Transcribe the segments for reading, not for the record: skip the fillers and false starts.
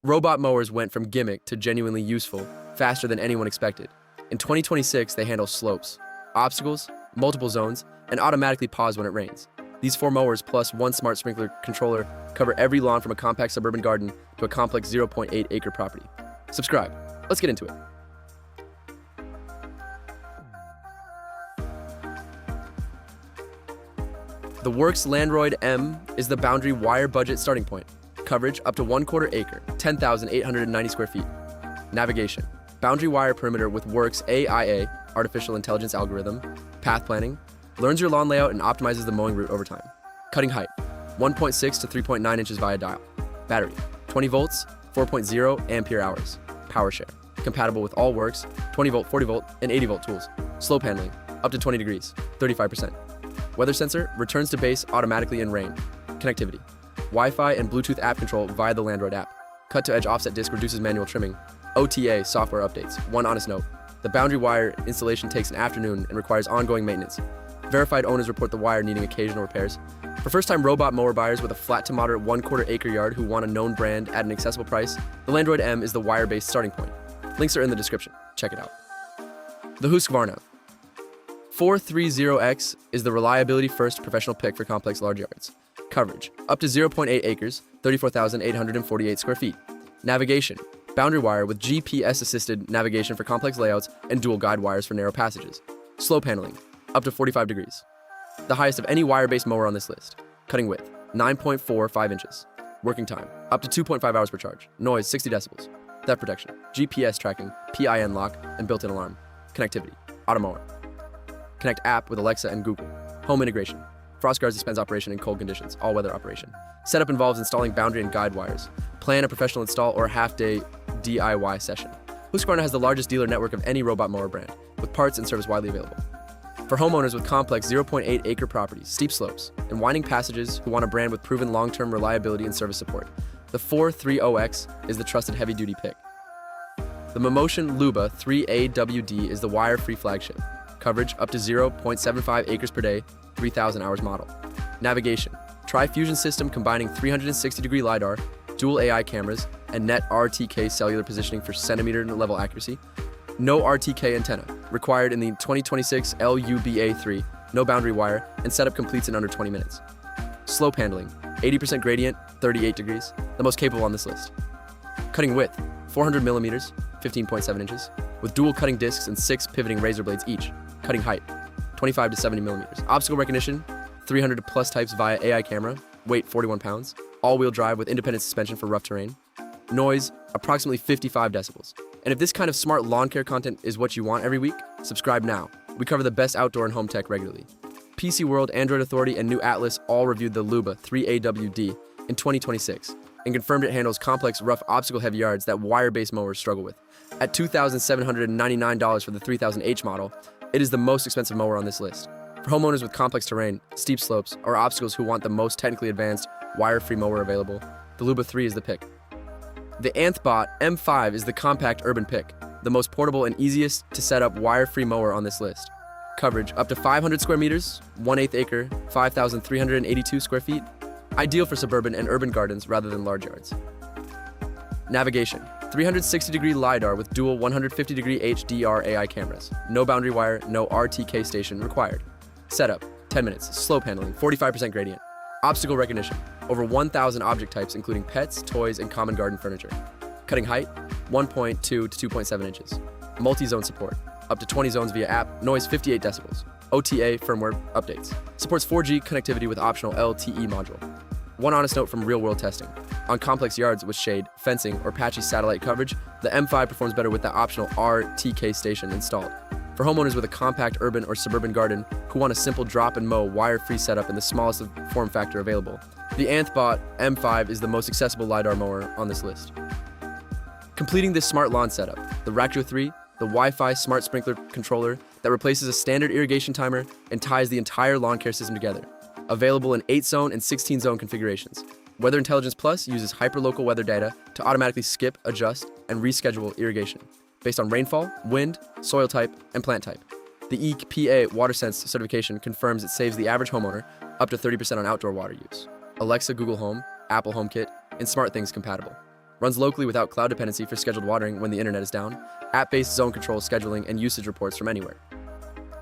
Robot mowers went from gimmick to genuinely useful faster than anyone expected. In 2026, they handle slopes, obstacles, multiple zones, and automatically pause when it rains. These 4 mowers plus 1 smart sprinkler controller cover every lawn from a compact suburban garden to a complex 0.8-acre property. Subscribe. Let's get into it. The Works Landroid M is the boundary wire budget starting point. Coverage up to 1/4 acre, 10,890 square feet. Navigation. Boundary wire perimeter with Works AIA, artificial intelligence algorithm. Path planning. Learns your lawn layout and optimizes the mowing route over time. Cutting height. 1.6 to 3.9 inches via dial. Battery. 20 volts, 4.0 ampere hours. Power share. Compatible with all Works, 20 volt, 40 volt, and 80 volt tools. Slope handling. Up to 20 degrees, 35%. Weather sensor returns to base automatically in rain. Connectivity. Wi-Fi and Bluetooth app control via the Landroid app. Cut-to-edge offset disc reduces manual trimming. OTA software updates. One honest note. The boundary wire installation takes an afternoon and requires ongoing maintenance. Verified owners report the wire needing occasional repairs. For first-time robot mower buyers with a flat to moderate 1/4 acre yard who want a known brand at an accessible price, the Landroid M is the wire-based starting point. Links are in the description. Check it out. The Husqvarna 430X is the reliability-first professional pick for complex large yards. Coverage, up to 0.8 acres, 34,848 square feet. Navigation, boundary wire with GPS-assisted navigation for complex layouts and dual guide wires for narrow passages. Slope handling, up to 45 degrees. The highest of any wire-based mower on this list. Cutting width, 9.45 inches. Working time, up to 2.5 hours per charge. Noise, 60 decibels. Theft protection, GPS tracking, PIN lock, and built-in alarm. Connectivity, auto mower. Connect app with Alexa and Google. Home integration. Frost guards dispense operation in cold conditions, all-weather operation. Setup involves installing boundary and guide wires. Plan a professional install or half-day DIY session. Husqvarna has the largest dealer network of any robot mower brand, with parts and service widely available. For homeowners with complex 0.8 acre properties, steep slopes, and winding passages who want a brand with proven long-term reliability and service support, the 430X is the trusted heavy-duty pick. The Momotion Luba 3AWD is the wire-free flagship. Coverage up to 0.75 acres per day, 3,000 hours model. Navigation. Tri-fusion system combining 360-degree LiDAR, dual AI cameras, and net RTK cellular positioning for centimeter-level accuracy. No RTK antenna, required in the 2026 LUBA3, no boundary wire, and setup completes in under 20 minutes. Slope handling. 80% gradient, 38 degrees, the most capable on this list. Cutting width. 400 millimeters, 15.7 inches, with dual cutting discs and 6 pivoting razor blades each. Cutting height, 25 to 70 millimeters. Obstacle recognition, 300 plus types via AI camera, weight 41 pounds, all-wheel drive with independent suspension for rough terrain. Noise, approximately 55 decibels. And if this kind of smart lawn care content is what you want every week, subscribe now. We cover the best outdoor and home tech regularly. PC World, Android Authority, and New Atlas all reviewed the Luba 3AWD in 2026 and confirmed it handles complex, rough, obstacle-heavy yards that wire-based mowers struggle with. At $2,799 for the 3000H model, it is the most expensive mower on this list. For homeowners with complex terrain, steep slopes, or obstacles who want the most technically advanced, wire-free mower available, the Luba 3 is the pick. The Anthbot M5 is the compact urban pick, the most portable and easiest to set up wire-free mower on this list. Coverage up to 500 square meters, 1/8 acre, 5,382 square feet. Ideal for suburban and urban gardens rather than large yards. Navigation. 360-degree LiDAR with dual 150-degree HDR AI cameras. No boundary wire, no RTK station required. Setup, 10 minutes. Slope handling, 45% gradient. Obstacle recognition, over 1,000 object types including pets, toys, and common garden furniture. Cutting height, 1.2 to 2.7 inches. Multi-zone support, up to 20 zones via app, noise 58 decibels. OTA firmware updates. Supports 4G connectivity with optional LTE module. One honest note from real-world testing. On complex yards with shade, fencing, or patchy satellite coverage, the M5 performs better with the optional RTK station installed. For homeowners with a compact urban or suburban garden who want a simple drop and mow wire-free setup in the smallest form factor available, the Anthbot M5 is the most accessible LiDAR mower on this list. Completing this smart lawn setup, the Ractio 3, the Wi-Fi smart sprinkler controller that replaces a standard irrigation timer and ties the entire lawn care system together. Available in 8-zone and 16-zone configurations. Weather Intelligence Plus uses hyperlocal weather data to automatically skip, adjust, and reschedule irrigation based on rainfall, wind, soil type, and plant type. The EPA WaterSense certification confirms it saves the average homeowner up to 30% on outdoor water use. Alexa, Google Home, Apple HomeKit, and SmartThings compatible. runs locally without cloud dependency for scheduled watering when the internet is down, app-based zone control scheduling and usage reports from anywhere.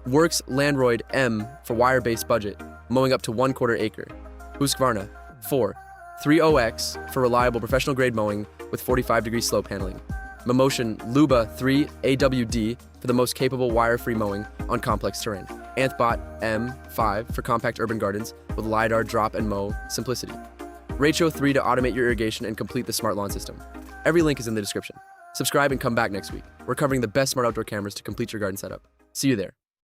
Works Landroid M for wire-based budget, mowing up to 1/4 acre. Husqvarna 4. 30X for reliable professional-grade mowing with 45-degree slope handling. Momotion Luba 3 AWD for the most capable wire-free mowing on complex terrain. Anthbot M5 for compact urban gardens with LiDAR drop and mow simplicity. Ratio 3 to automate your irrigation and complete the smart lawn system. Every link is in the description. Subscribe and come back next week. We're covering the best smart outdoor cameras to complete your garden setup. See you there.